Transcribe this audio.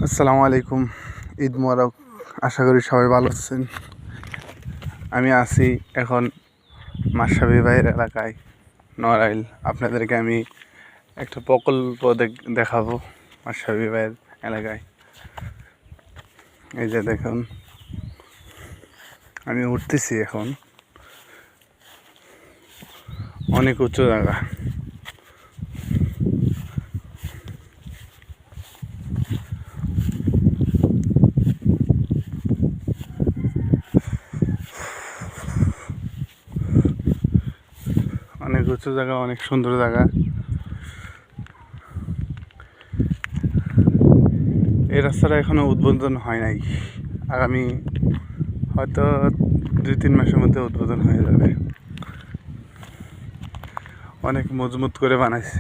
আসসালামু আলাইকুম। ঈদ মোবারক। আশা করি সবাই ভালো আছেন। আমি আছি এখন মাশরাফি ভাইয়ের এলাকায় নড়াইল। আপনাদেরকে আমি একটা প্রকল্প দেখাবো মাশরাফি ভাইয়ের এলাকায়। এই যে দেখুন, আমি উঠতেছি এখন, অনেক উঁচু জায়গা। অনেক উঁচু জায়গা, অনেক সুন্দর জায়গা। এই রাস্তাটা এখনো উদ্বোধন হয় নাই। আগামী হয়তো 2-3 মাসের মধ্যে উদ্বোধন হয়ে যাবে। অনেক মজবুত করে বানাইছে।